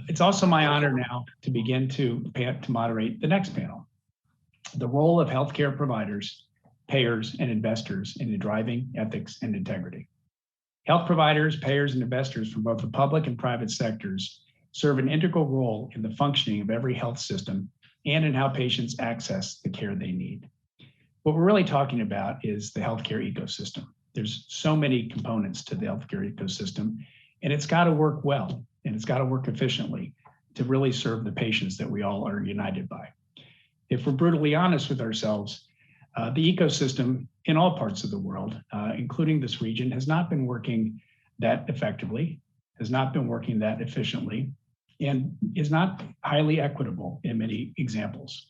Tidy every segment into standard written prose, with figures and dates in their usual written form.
It's also my honor now to begin to moderate the next panel, the role of healthcare providers, payers, and investors in driving ethics and integrity. Health providers, payers, and investors from both the public and private sectors serve an integral role in the functioning of every health system and in how patients access the care they need. What we're really talking about is the healthcare ecosystem. There's so many components to the healthcare ecosystem, and it's got to work well, and it's got to work efficiently to really serve the patients that we all are united by. If we're brutally honest with ourselves, the ecosystem in all parts of the world, including this region, has not been working that effectively, has not been working that efficiently, and is not highly equitable in many examples.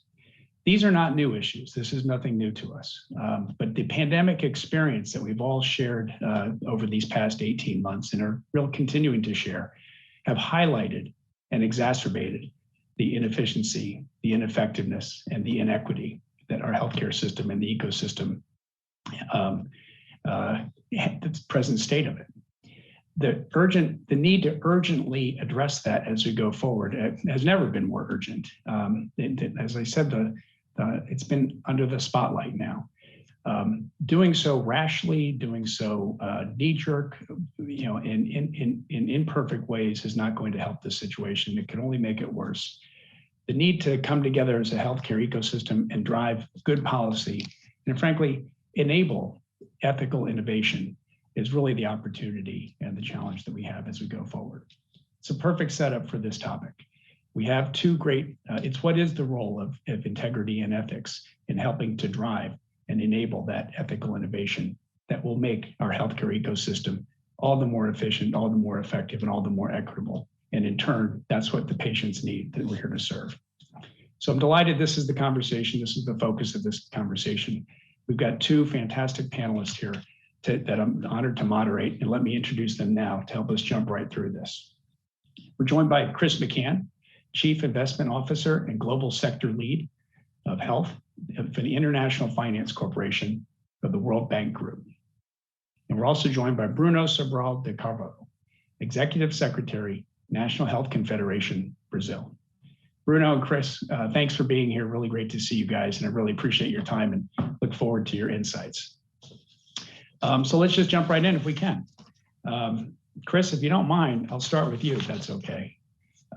These are not new issues. This is nothing new to us. But the pandemic experience that we've all shared over these past 18 months and are really continuing to share have highlighted and exacerbated the inefficiency, the ineffectiveness, and the inequity that our healthcare system and the ecosystem, the present state of it. The need to urgently address that as we go forward has never been more urgent. As I said, it's been under the spotlight now. Doing so rashly, doing so knee-jerk, in imperfect ways is not going to help the situation. It can only make it worse. The need to come together as a healthcare ecosystem and drive good policy and frankly, enable ethical innovation is really the opportunity and the challenge that we have as we go forward. It's a perfect setup for this topic. We have two great, it's what is the role of integrity and ethics in helping to drive and enable that ethical innovation that will make our healthcare ecosystem all the more efficient, all the more effective, and all the more equitable. And in turn, that's what the patients need that we're here to serve. So I'm delighted this is the conversation. This is the focus of this conversation. We've got two fantastic panelists here that I'm honored to moderate, and let me introduce them now to help us jump right through this. We're joined by Chris McCahan, Chief Investment Officer and Global Sector Lead of Health for the International Finance Corporation of the World Bank Group. And we're also joined by Bruno Sobral de Carvalho, Executive Secretary, National Health Confederation, Brazil. Bruno and Chris, thanks for being here. Really great to see you guys, and I really appreciate your time and look forward to your insights. So let's just jump right in if we can. Chris, if you don't mind, I'll start with you if that's okay.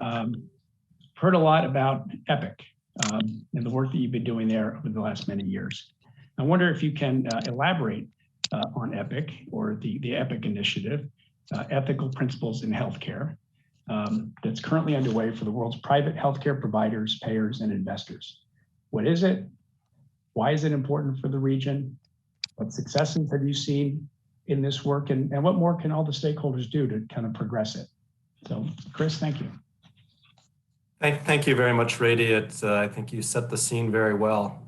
Heard a lot about EPIC and the work that you've been doing there over the last many years. I wonder if you can elaborate on EPIC or the EPIC initiative, ethical principles in healthcare, that's currently underway for the world's private healthcare providers, payers, and investors. What is it? Why is it important for the region? What successes have you seen in this work? And what more can all the stakeholders do to kind of progress it? So, Chris, thank you. Thank you very much, Rady. I think you set the scene very well.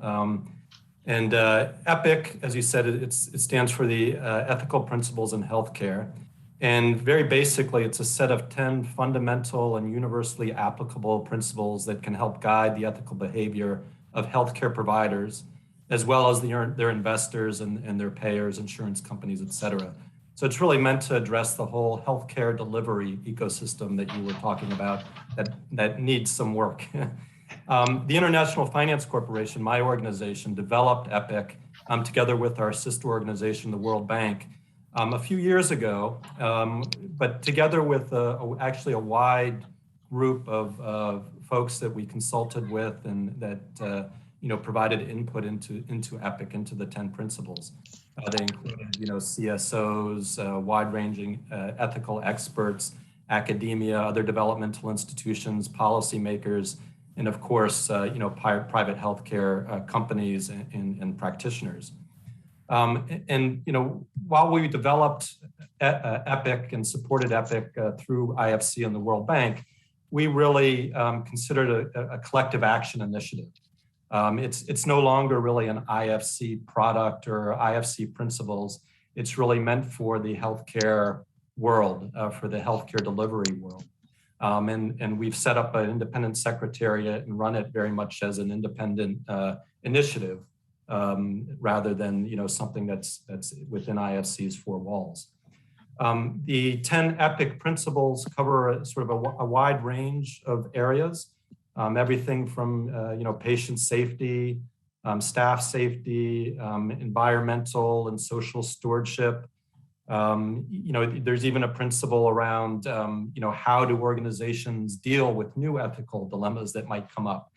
EPIC, as you said, it stands for the Ethical Principles in Healthcare. And very basically, it's a set of 10 fundamental and universally applicable principles that can help guide the ethical behavior of healthcare providers, as well as their investors and their payers, insurance companies, et cetera. So it's really meant to address the whole healthcare delivery ecosystem that you were talking about that needs some work. The International Finance Corporation, my organization, developed EPIC together with our sister organization, the World Bank, a few years ago, but together with actually a wide group of folks that we consulted with and that provided input into EPIC, into the 10 principles. They included, CSOs, wide-ranging ethical experts, academia, other developmental institutions, policymakers, and of course, private healthcare companies and practitioners. While we developed EPIC and supported EPIC through IFC and the World Bank, we really considered a collective action initiative. It's no longer really an IFC product or IFC principles. It's really meant for the healthcare world, for the healthcare delivery world. And we've set up an independent secretariat and run it very much as an independent initiative, rather than something that's within IFC's four walls. The 10 EPIC principles cover sort of a wide range of areas, everything from patient safety, staff safety, environmental and social stewardship. There's even a principle around how do organizations deal with new ethical dilemmas that might come up,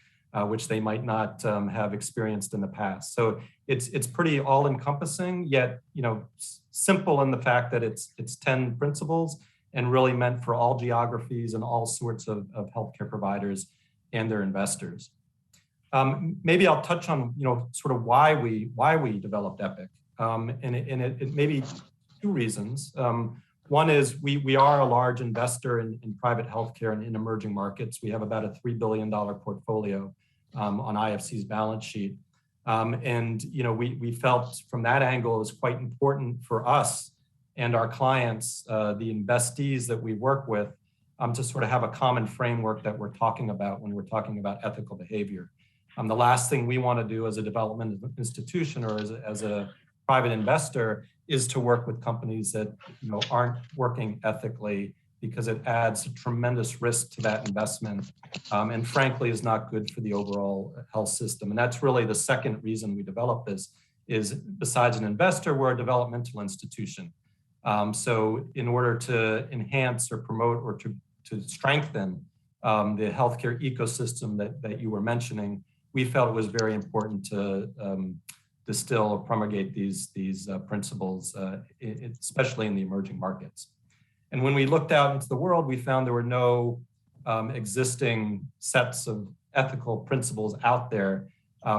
which they might not have experienced in the past. So it's pretty all-encompassing, yet simple in the fact that it's 10 principles and really meant for all geographies and all sorts of healthcare providers and their investors. Maybe I'll touch on sort of why we developed EPIC, and it may be two reasons. One is we are a large investor in private healthcare and in emerging markets. We have about a $3 billion portfolio on IFC's balance sheet. We felt from that angle it was quite important for us and our clients, the investees that we work with, to sort of have a common framework that we're talking about when we're talking about ethical behavior. The last thing we want to do as a development institution or as a private investor is to work with companies that aren't working ethically, because it adds a tremendous risk to that investment, and frankly is not good for the overall health system. And that's really the second reason we developed this, is besides an investor, we're a developmental institution. So in order to enhance or promote or to strengthen the healthcare ecosystem that you were mentioning, we felt it was very important to distill or promulgate these principles, especially in the emerging markets. And when we looked out into the world, we found there were no existing sets of ethical principles out there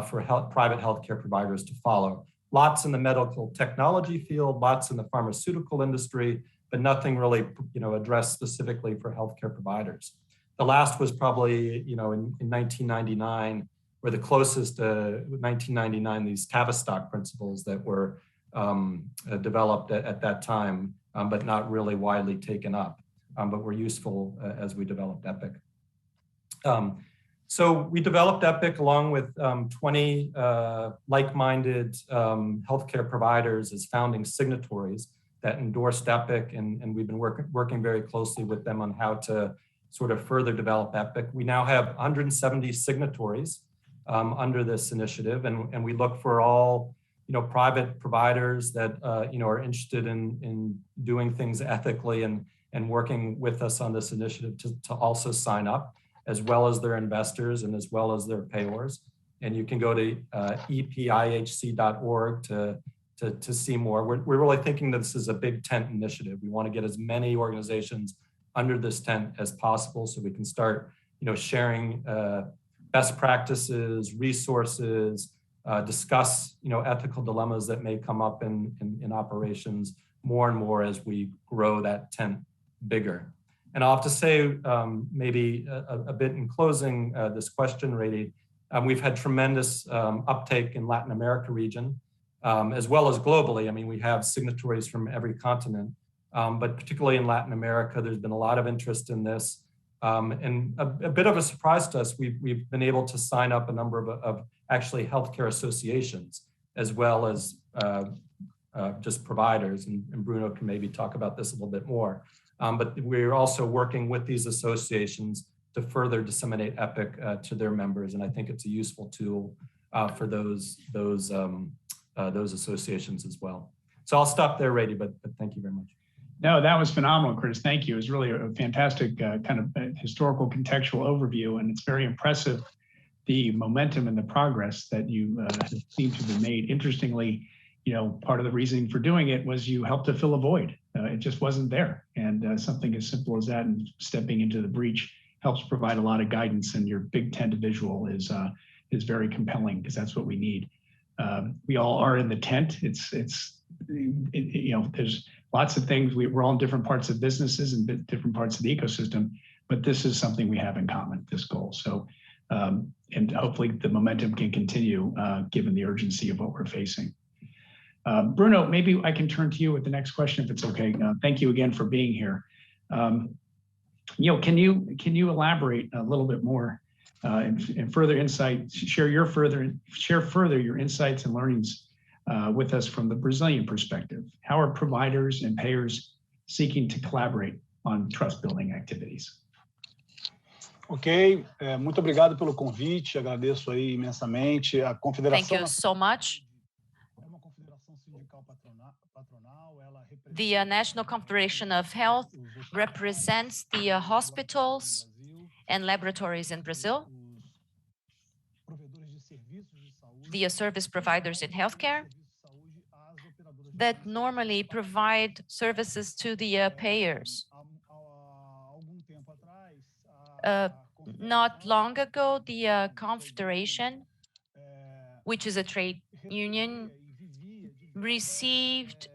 for private healthcare providers to follow. Lots in the medical technology field, lots in the pharmaceutical industry, but nothing really addressed specifically for healthcare providers. The last was probably in 1999, were the closest to 1999, these Tavistock principles that were developed at that time, but not really widely taken up, but were useful as we developed EPIC. So we developed EPIC along with 20 like-minded healthcare providers as founding signatories that endorsed EPIC, and we've been working very closely with them on how to sort of further develop EPIC. We now have 170 signatories under this initiative, and we look for all private providers that are interested in doing things ethically and working with us on this initiative to also sign up, as well as their investors and as well as their payors. And you can go to epihc.org to see more. We're really thinking that this is a big tent initiative. We want to get as many organizations under this tent as possible so we can start sharing best practices, resources, discuss ethical dilemmas that may come up in operations more and more as we grow that tent bigger. And I'll have to say maybe a bit in closing this question, Rady, we've had tremendous uptake in Latin America region, as well as globally. I mean, we have signatories from every continent, but particularly in Latin America, there's been a lot of interest in this. And a bit of a surprise to us, we've been able to sign up a number of actually healthcare associations, as well as just providers, and Bruno can maybe talk about this a little bit more. But we're also working with these associations to further disseminate EPIC to their members, and I think it's a useful tool for those associations as well. So I'll stop there, Rady, but thank you very much. No, that was phenomenal, Chris. Thank you. It was really a fantastic kind of historical contextual overview, and it's very impressive, the momentum and the progress that you seem to have been made. Interestingly, part of the reasoning for doing it was you helped to fill a void. It just wasn't there. And something as simple as that and stepping into the breach helps provide a lot of guidance, and your big tent visual is very compelling, because that's what we need. We all are in the tent. There's lots of things. We're all in different parts of businesses and different parts of the ecosystem, but this is something we have in common, this goal. So, and hopefully the momentum can continue given the urgency of what we're facing. Bruno, maybe I can turn to you with the next question, if it's okay. Thank you again for being here. Can you elaborate a little bit more and further insight, share further your insights and learnings with us from the Brazilian perspective? How are providers and payers seeking to collaborate on trust-building activities. Ok, muito obrigado pelo convite, agradeço aí imensamente. A Confederação... Thank you so much. The National Confederation of Health represents the hospitals and laboratories in Brazil, the service providers in healthcare that normally provide services to the payers. Not long ago, the Confederation, which is a trade union, received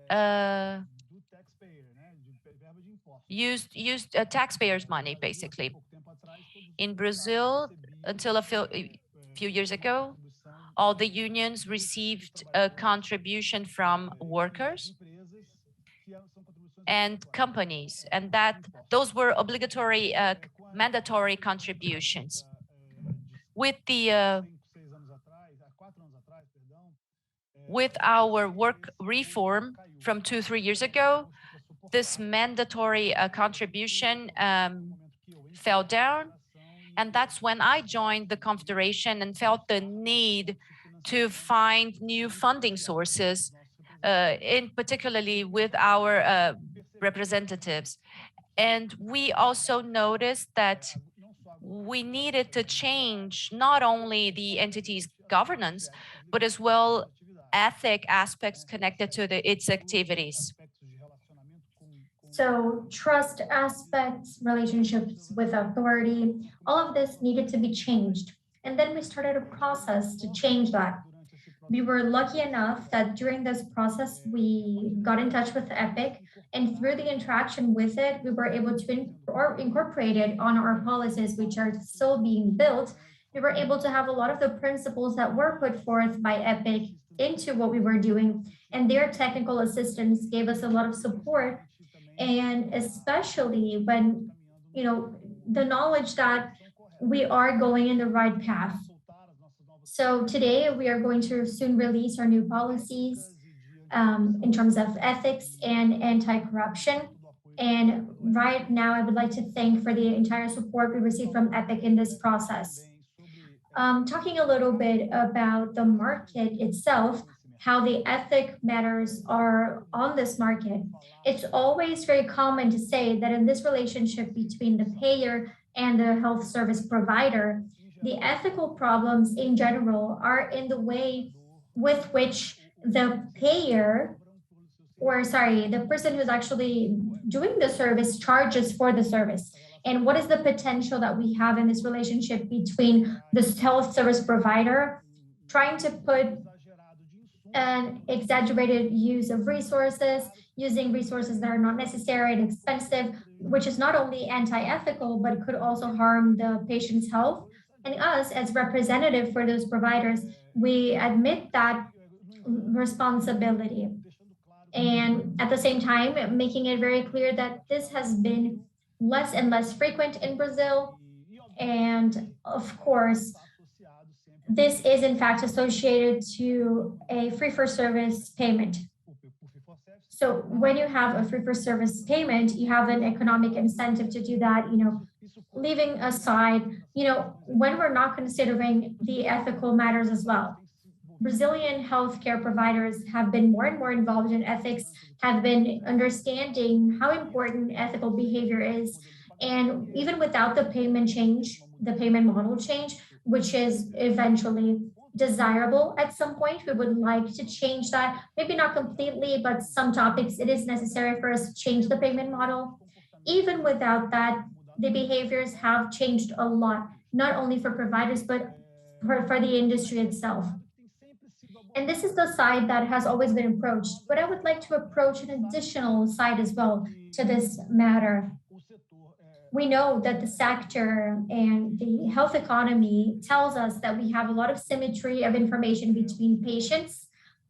used taxpayers' money, basically. In Brazil, until a few years ago, all the unions received a contribution from workers and companies, and that those were obligatory, mandatory contributions. With our work reform from 2-3 years ago, this mandatory contribution fell down, and that's when I joined the Confederation and felt the need to find new funding sources, in particularly with our representatives. And we also noticed that we needed to change not only the entity's governance, but as well ethic aspects connected to its activities. So trust aspects, relationships with authority, all of this needed to be changed. And then we started a process to change that. We were lucky enough that during this process, we got in touch with EPIC, and through the interaction with it, we were able to incorporate it on our policies, which are still being built. We were able to have a lot of the principles that were put forth by EPIC into what we were doing, and their technical assistance gave us a lot of support. And especially when, the knowledge that we are going in the right path. So today we are going to soon release our new policies in terms of ethics and anti-corruption. And right now I would like to thank for the entire support we received from EPIC in this process. Talking a little bit about the market itself, how the ethic matters are on this market. It's always very common to say that in this relationship between the payer and the health service provider, the ethical problems in general are in the way with which the payer, the person who's actually doing the service charges for the service. And what is the potential that we have in this relationship between this health service provider trying to put an exaggerated use of resources, using resources that are not necessary and expensive, which is not only anti-ethical, but could also harm the patient's health. And us, as representative for those providers, we admit that responsibility. And at the same time, making it very clear that this has been less and less frequent in Brazil. And of course, this is in fact associated to a free-for-service payment. So when you have a free-for-service payment, you have an economic incentive to do that, leaving aside, when we're not considering the ethical matters as well. Brazilian healthcare providers have been more and more involved in ethics, have been understanding how important ethical behavior is. And even without the payment change, the payment model change, which is eventually desirable at some point, we would like to change that. Maybe not completely, but some topics it is necessary for us to change the payment model. Even without that, the behaviors have changed a lot, not only for providers, but for the industry itself. And this is the side that has always been approached, but I would like to approach an additional side as well to this matter. We know that the sector and the health economy tells us that we have a lot of symmetry of information between patients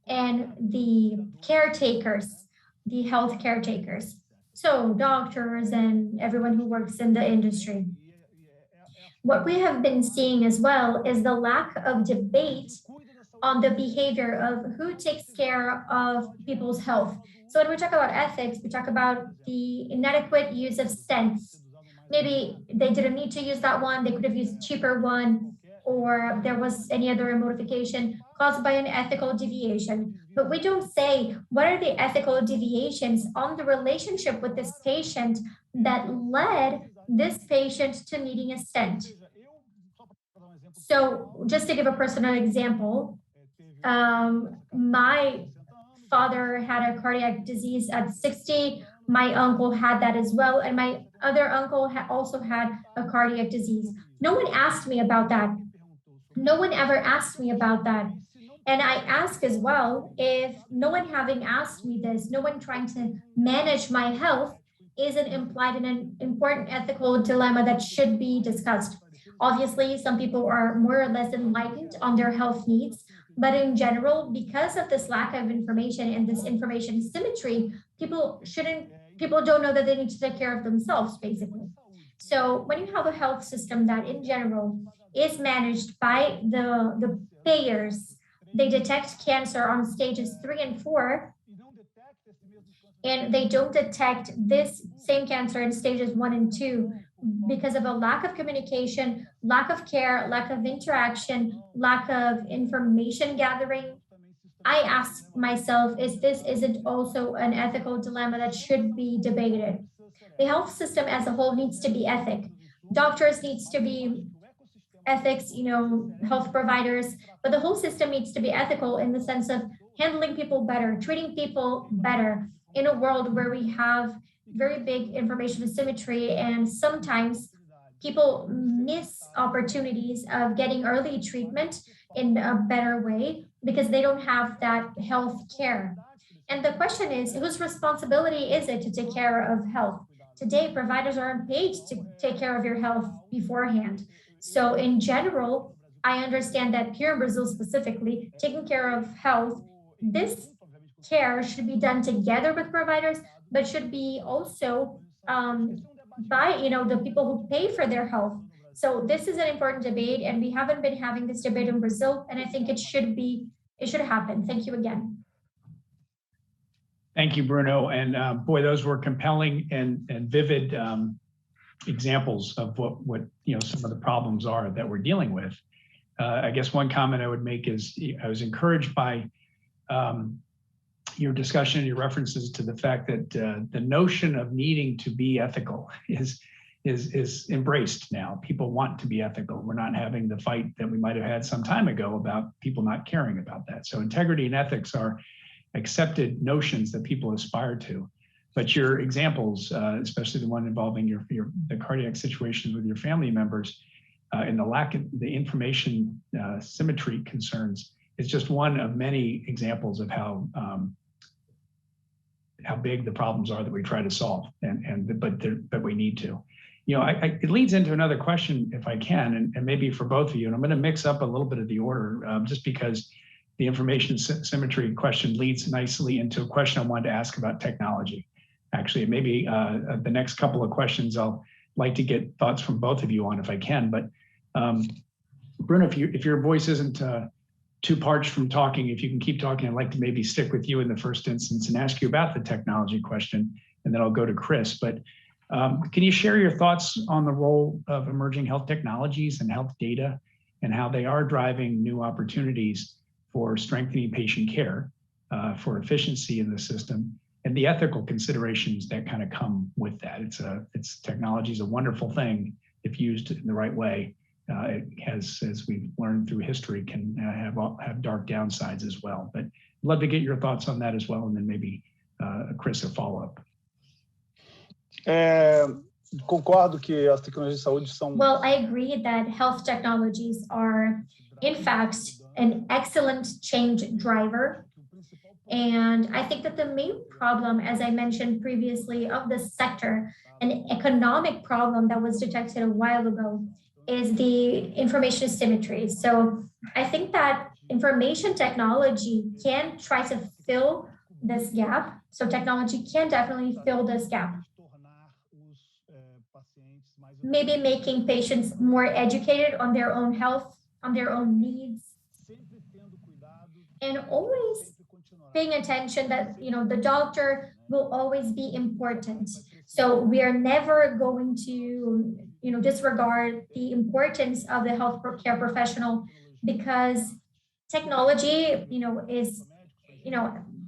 and the caretakers, the health caretakers. So doctors and everyone who works in the industry. What we have been seeing as well is the lack of debate on the behavior of who takes care of people's health. So when we talk about ethics, we talk about the inadequate use of stents. Maybe they didn't need to use that one, they could have used a cheaper one, or there was any other modification caused by an ethical deviation. But we don't say what are the ethical deviations on the relationship with this patient that led this patient to needing a stent. So just to give a personal example, my father had a cardiac disease at 60. My uncle had that as well. And my other uncle also had a cardiac disease. No one asked me about that. No one ever asked me about that. And I ask as well, if no one having asked me this, no one trying to manage my health isn't implied in an important ethical dilemma that should be discussed. Obviously, some people are more or less enlightened on their health needs, but in general, because of this lack of information and this information symmetry, people don't know that they need to take care of themselves, basically. So when you have a health system that in general is managed by the payers, they detect cancer on stages 3 and 4, and they don't detect this same cancer in stages 1 and 2 because of a lack of communication, lack of care, lack of interaction, lack of information gathering. I ask myself, isn't also an ethical dilemma that should be debated? The health system as a whole needs to be ethic. Doctors needs to be ethics, health providers, but the whole system needs to be ethical in the sense of handling people better, treating people better in a world where we have very big information asymmetry, and sometimes people miss opportunities of getting early treatment in a better way because they don't have that health care. And the question is, whose responsibility is it to take care of health? Today, providers aren't paid to take care of your health beforehand. So in general, I understand that here in Brazil specifically, taking care of health, this care should be done together with providers, but should be also by the people who pay for their health. So this is an important debate, and we haven't been having this debate in Brazil, and I think it should happen. Thank you again. Thank you, Bruno. And boy, those were compelling and vivid examples of what some of the problems are that we're dealing with. I guess one comment I would make is I was encouraged by your discussion, your references to the fact that the notion of needing to be ethical is embraced now. People want to be ethical. We're not having the fight that we might have had some time ago about people not caring about that. So integrity and ethics are accepted notions that people aspire to. But your examples, especially the one involving the cardiac situations with your family members, and the lack of the information symmetry concerns, is just one of many examples of how big the problems are that we try to solve, but we need to. It leads into another question, if I can, and maybe for both of you, and I'm going to mix up a little bit of the order, just because the information symmetry question leads nicely into a question I wanted to ask about technology. Actually, maybe the next couple of questions I'll like to get thoughts from both of you on, if I can. But Bruno, if your voice isn't too parched from talking, if you can keep talking, I'd like to maybe stick with you in the first instance and ask you about the technology question, and then I'll go to Chris. But can you share your thoughts on the role of emerging health technologies and health data, and how they are driving new opportunities for strengthening patient care, for efficiency in the system, and the ethical considerations that kind of come with that? Technology is a wonderful thing if used in the right way. It has, as we've learned through history, can have dark downsides as well. But I'd love to get your thoughts on that as well, and then maybe Chris, a follow-up. Concordo que as tecnologias de saúde são. Well, I agree that health technologies are, in fact, an excellent change driver. And I think that the main problem, as I mentioned previously, of this sector, an economic problem that was detected a while ago, is the information asymmetry. So I think that information technology can try to fill this gap. So technology can definitely fill this gap. Maybe making patients more educated on their own health, on their own needs, and always paying attention that, the doctor will always be important. So we are never going to, disregard the importance of the health care professional, because technology, is,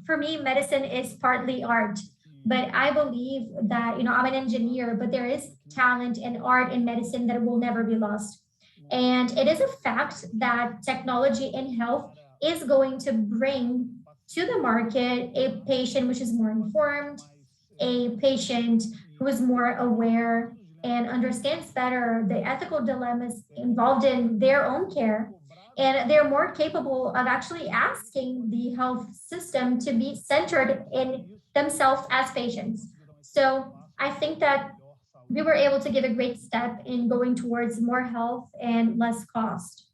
for me, medicine is partly art. But I believe that, I'm an engineer, but there is talent and art in medicine that will never be lost. And it is a fact that technology in health is going to bring to the market a patient which is more informed, a patient who is more aware and understands better the ethical dilemmas involved in their own care. And they're more capable of actually asking the health system to be centered in themselves as patients. So I think that we were able to give a great step in going towards more health and less cost.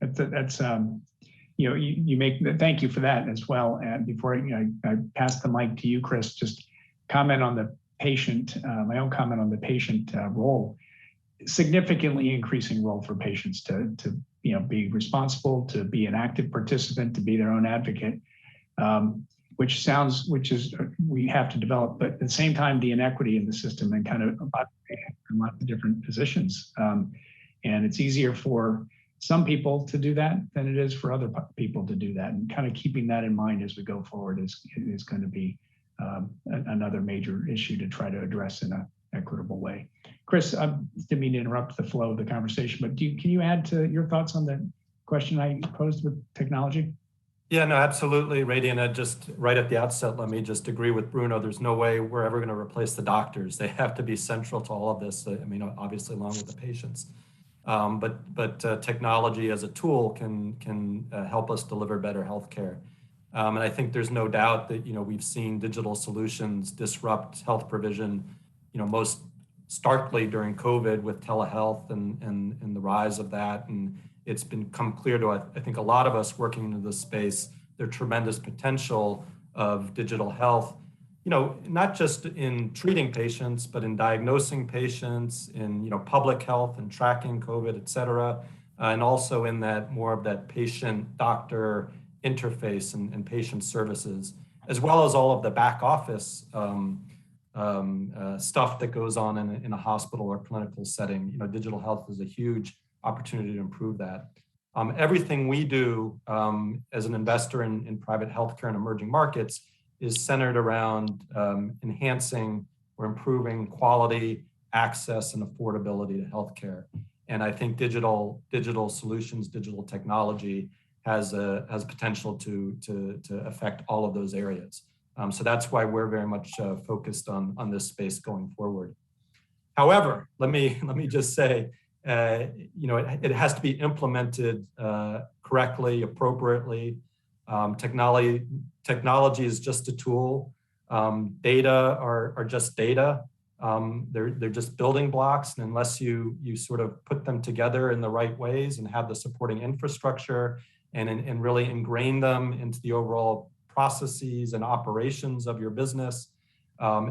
Thank you for that as well. And before I pass the mic to you, Chris, just comment on the patient, my own comment on the patient role, significantly increasing role for patients to be responsible, to be an active participant, to be their own advocate, which is we have to develop, but at the same time, the inequity in the system and kind of a lot of different positions. And it's easier for some people to do that than it is for other people to do that. And kind of keeping that in mind as we go forward is going to be another major issue to try to address in an equitable way. Chris, I didn't mean to interrupt the flow of the conversation, but can you add to your thoughts on the question I posed with technology? Yeah, no, absolutely, Radian. Just right at the outset, let me just agree with Bruno. There's no way we're ever going to replace the doctors. They have to be central to all of this. I mean, obviously, along with the patients. But technology as a tool can help us deliver better healthcare. And I think there's no doubt that we've seen digital solutions disrupt health provision, most starkly during COVID with telehealth and the rise of that. And it's become clear to, I think, a lot of us working into this space, the tremendous potential of digital health, not just in treating patients, but in diagnosing patients, in public health and tracking COVID, et cetera, and also in that more of that patient-doctor interface and patient services, as well as all of the back office stuff that goes on in a hospital or clinical setting. Digital health is a huge opportunity to improve that. Everything we do as an investor in private healthcare and emerging markets is centered around enhancing or improving quality, access, and affordability to healthcare. And I think digital solutions, digital technology has potential to affect all of those areas. So that's why we're very much focused on this space going forward. However, let me just say, it has to be implemented correctly, appropriately. Technology is just a tool. Data are just data. They're just building blocks, and unless you sort of put them together in the right ways and have the supporting infrastructure and really ingrain them into the overall processes and operations of your business,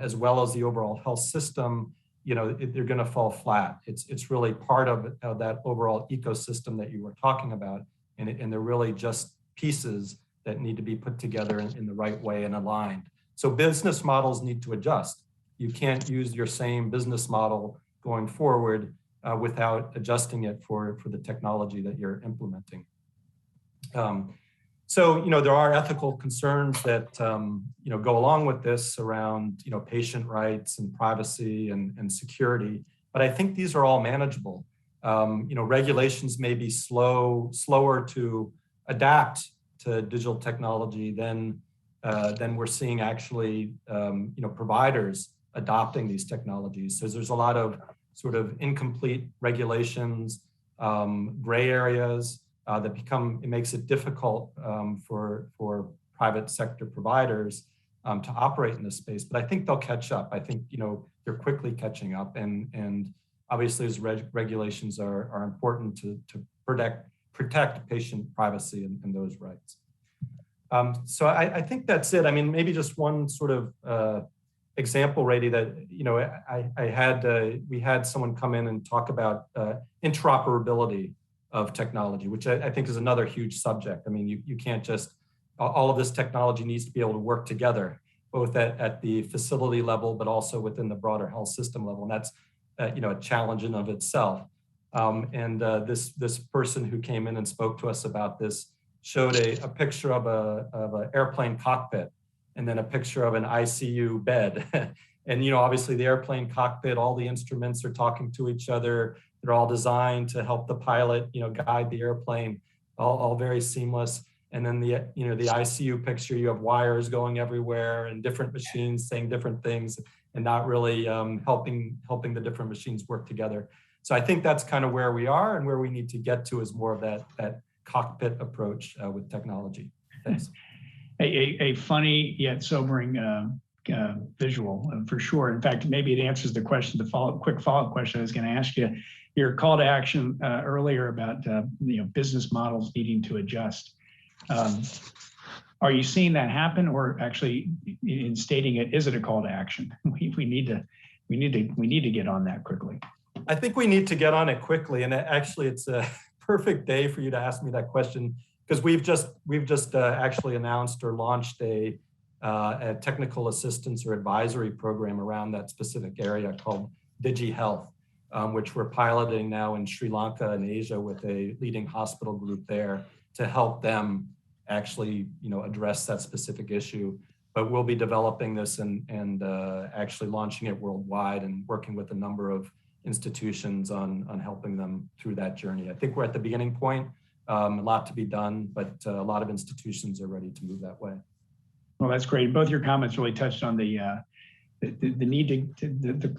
as well as the overall health system, they're going to fall flat. It's really part of that overall ecosystem that you were talking about, and they're really just pieces that need to be put together in the right way and aligned. So business models need to adjust. You can't use your same business model going forward without adjusting it for the technology that you're implementing. So there are ethical concerns that go along with this around patient rights and privacy and security, but I think these are all manageable. Regulations may be slower to adapt to digital technology than we're seeing actually providers adopting these technologies. So there's a lot of sort of incomplete regulations, gray areas it makes it difficult for private sector providers to operate in this space. But I think they'll catch up. I think they're quickly catching up, and obviously as regulations are important to protect patient privacy and those rights. So I think that's it. I mean, maybe just one sort of example, Rady, that we had someone come in and talk about interoperability of technology, which I think is another huge subject. I mean, you can't just, all of this technology needs to be able to work together, both at the facility level, but also within the broader health system level. And that's a challenge in of itself. This person who came in and spoke to us about this showed a picture of an airplane cockpit, and then a picture of an ICU bed. And obviously the airplane cockpit, all the instruments are talking to each other. They're all designed to help the pilot, guide the airplane, all very seamless. And then the ICU picture, you have wires going everywhere and different machines saying different things and not really helping the different machines work together. So I think that's kind of where we are, and where we need to get to is more of that cockpit approach with technology. Thanks. A funny yet sobering visual for sure. In fact, maybe it answers the question, quick follow-up question I was going to ask you. Your call to action earlier about business models needing to adjust. Are you seeing that happen, or actually in stating it, is it a call to action? We need to get on that quickly. I think we need to get on it quickly, and actually it's a perfect day for you to ask me that question, because we've just actually announced or launched a technical assistance or advisory program around that specific area called DigiHealth, which we're piloting now in Sri Lanka and Asia with a leading hospital group there to help them actually address that specific issue. But we'll be developing this and actually launching it worldwide and working with a number of institutions on helping them through that journey. I think we're at the beginning point, a lot to be done, but a lot of institutions are ready to move that way. Well, that's great. Both your comments really touched on the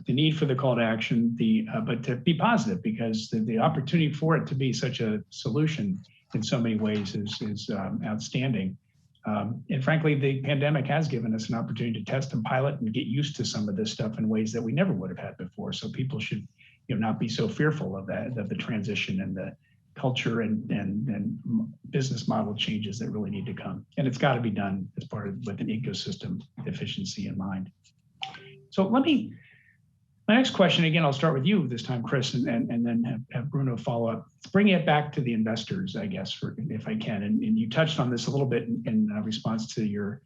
need for the call to action, but to be positive, because the opportunity for it to be such a solution in so many ways is outstanding. And frankly, the pandemic has given us an opportunity to test and pilot and get used to some of this stuff in ways that we never would have had before. So people should not be so fearful of the transition and the culture and business model changes that really need to come. And it's got to be done as part of with an ecosystem efficiency in mind. So my next question, again, I'll start with you this time, Chris, and then have Bruno follow up. Bringing it back to the investors, I guess, if I can. And you touched on this a little bit in response to your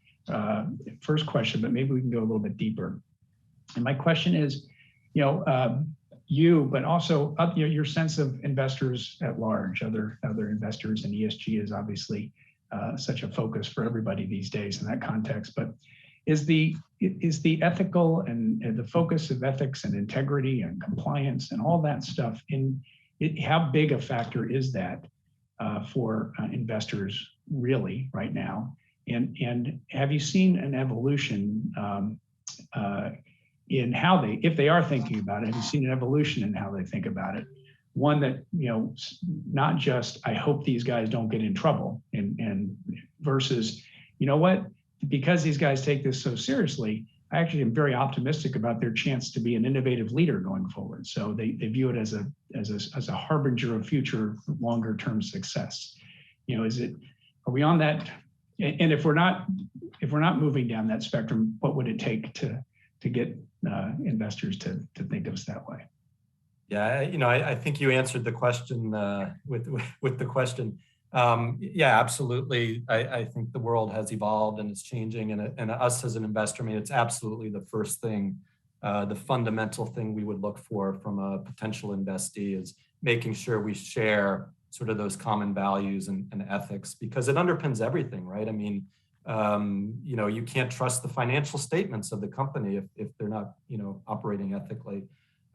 first question, but maybe we can go a little bit deeper. And my question is, you, but also your sense of investors at large, other investors, and ESG is obviously such a focus for everybody these days in that context. But is the ethical and the focus of ethics and integrity and compliance and all that stuff how big a factor is that for investors really right now? And have you seen an evolution in how if they are thinking about it, have you seen an evolution in how they think about it? One that, not just, I hope these guys don't get in trouble, and versus, what, because these guys take this so seriously, I actually am very optimistic about their chance to be an innovative leader going forward. So they view it as a harbinger of future longer term success. Are we on that? And if we're not moving down that spectrum, what would it take to get investors to think of us that way? Yeah, I think you answered the question with the question. Yeah, absolutely. I think the world has evolved and it's changing, and us as an investor, I mean, it's absolutely the first thing, the fundamental thing we would look for from a potential investee is making sure we share sort of those common values and ethics, because it underpins everything, right? I mean, you can't trust the financial statements of the company if they're not, operating ethically.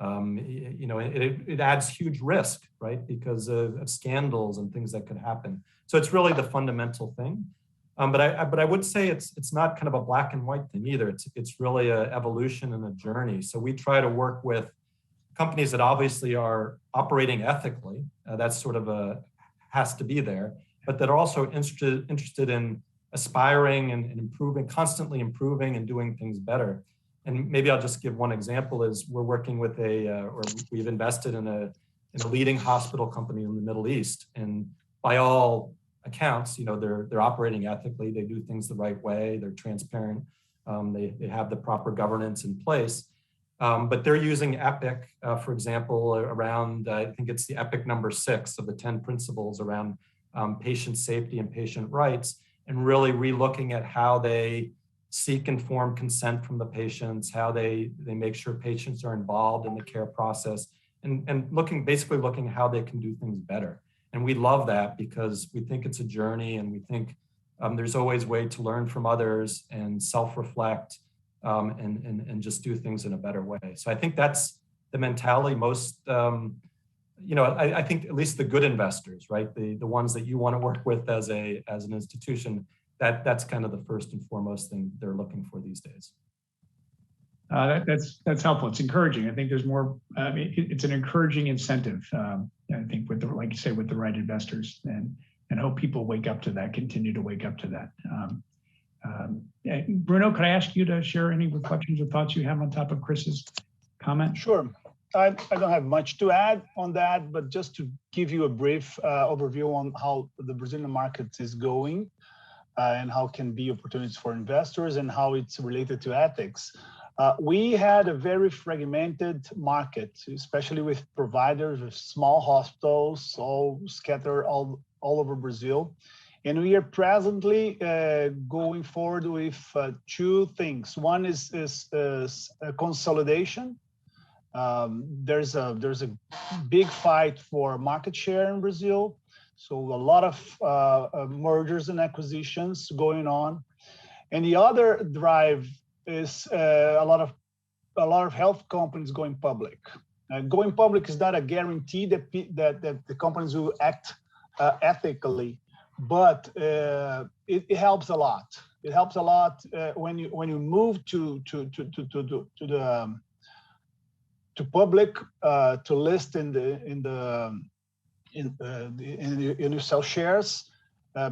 It adds huge risk, right? Because of scandals and things that could happen. So it's really the fundamental thing. But I would say it's not kind of a black and white thing either. It's really an evolution and a journey. So we try to work with companies that obviously are operating ethically. That's sort of has to be there, but that are also interested in aspiring and improving, constantly improving and doing things better. And maybe I'll just give one example is we're working with or we've invested in a leading hospital company in the Middle East. And by all accounts, they're operating ethically, they do things the right way, they're transparent, they have the proper governance in place. But they're using EPIC, for example, around, I think it's the EPIC number 6 of the 10 principles around patient safety and patient rights, and really re-looking at how they seek informed consent from the patients, how they make sure patients are involved in the care process, and basically looking how they can do things better. And we love that because we think it's a journey, and we think there's always a way to learn from others and self-reflect and just do things in a better way. So I think that's the mentality most, I think at least the good investors, right? The ones that you want to work with as an institution, that's kind of the first and foremost thing they're looking for these days. That's helpful. It's encouraging. I think there's more. It's an encouraging incentive. I think with like you say, with the right investors, and hope people wake up to that. Continue to wake up to that. Bruno, could I ask you to share any reflections or thoughts you have on top of Chris's comment? Sure. I don't have much to add on that, but just to give you a brief overview on how the Brazilian market is going and how can be opportunities for investors and how it's related to ethics. We had a very fragmented market, especially with providers, with small hospitals, all scattered all over Brazil. And we are presently going forward with two things. One is a consolidation. There's a big fight for market share in Brazil. So a lot of mergers and acquisitions going on. And the other drive is a lot of health companies going public. Going public is not a guarantee that the companies will act ethically, but it helps a lot. It helps a lot when you move to public to list in you sell shares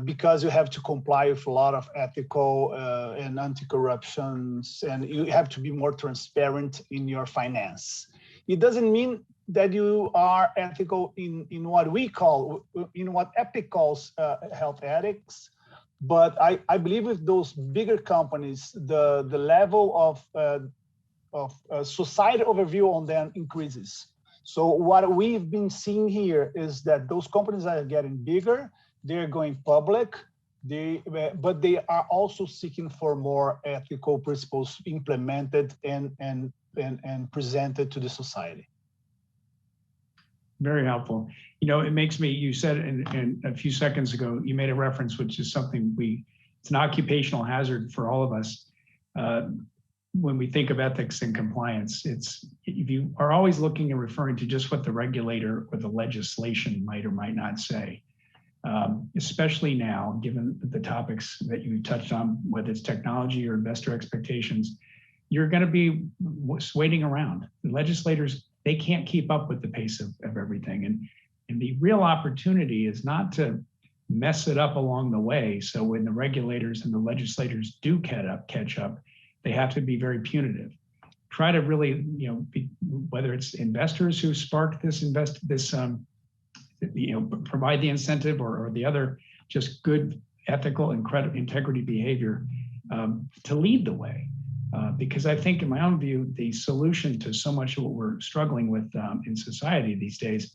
because you have to comply with a lot of ethical and anti-corruptions, and you have to be more transparent in your finance. It doesn't mean that you are ethical in what EPIC calls health ethics, but I believe with those bigger companies, the level of society overview on them increases. So what we've been seeing here is that those companies are getting bigger, they're going public, but they are also seeking for more ethical principles implemented and presented to the society. Very helpful. It makes me, you said in a few seconds ago, you made a reference, which is something it's an occupational hazard for all of us. When we think of ethics and compliance, if you are always looking and referring to just what the regulator or the legislation might or might not say, especially now, given the topics that you touched on, whether it's technology or investor expectations, you're going to be waiting around. The legislators, they can't keep up with the pace of everything. And the real opportunity is not to mess it up along the way. So when the regulators and the legislators do catch up, they have to be very punitive. Try to really, whether it's investors who sparked provide the incentive or the other just good ethical and integrity behavior to lead the way. Because I think in my own view, the solution to so much of what we're struggling with in society these days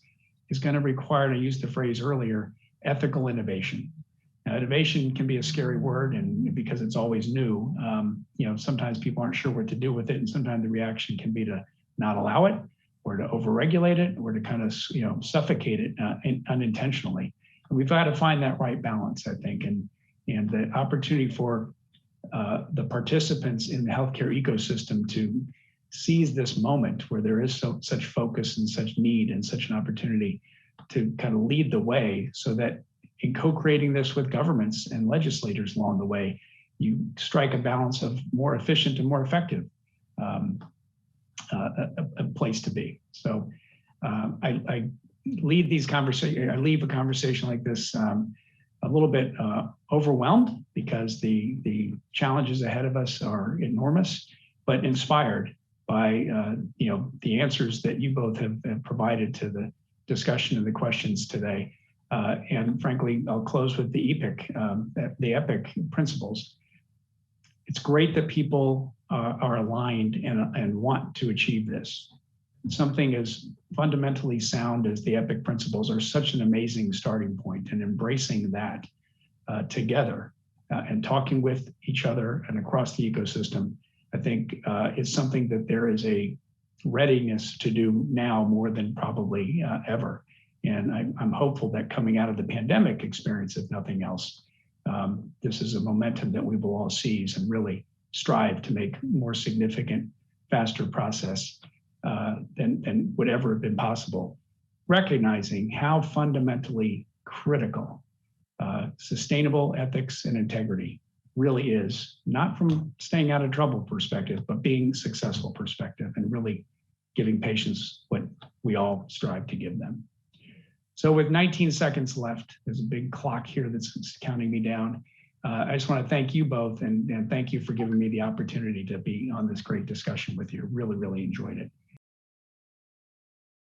is going to require, and I used the phrase earlier, ethical innovation. Now, innovation can be a scary word, and because it's always new, sometimes people aren't sure what to do with it, and sometimes the reaction can be to not allow it, or to overregulate it, or to kind of suffocate it unintentionally. And we've got to find that right balance, I think, and the opportunity for the participants in the healthcare ecosystem to seize this moment where there is such focus and such need and such an opportunity to kind of lead the way, so that in co-creating this with governments and legislators along the way, you strike a balance of more efficient and more effective a place to be. So I leave a conversation like this a little bit overwhelmed, because the challenges ahead of us are enormous, but inspired by the answers that you both have provided to the discussion and the questions today. And frankly, I'll close with the EPIC principles. It's great that people are aligned and want to achieve this. Something as fundamentally sound as the EPIC principles are such an amazing starting point, and embracing that together and talking with each other and across the ecosystem, I think is something that there is a readiness to do now more than probably ever. And I'm hopeful that coming out of the pandemic experience, if nothing else, this is a momentum that we will all seize and really strive to make more significant, faster process than would ever have been possible, recognizing how fundamentally critical sustainable ethics and integrity really is, not from staying out of trouble perspective, but being successful perspective, and really giving patients what we all strive to give them. So with 19 seconds left, there's a big clock here that's counting me down. I just want to thank you both, and thank you for giving me the opportunity to be on this great discussion with you. Really, really enjoyed it.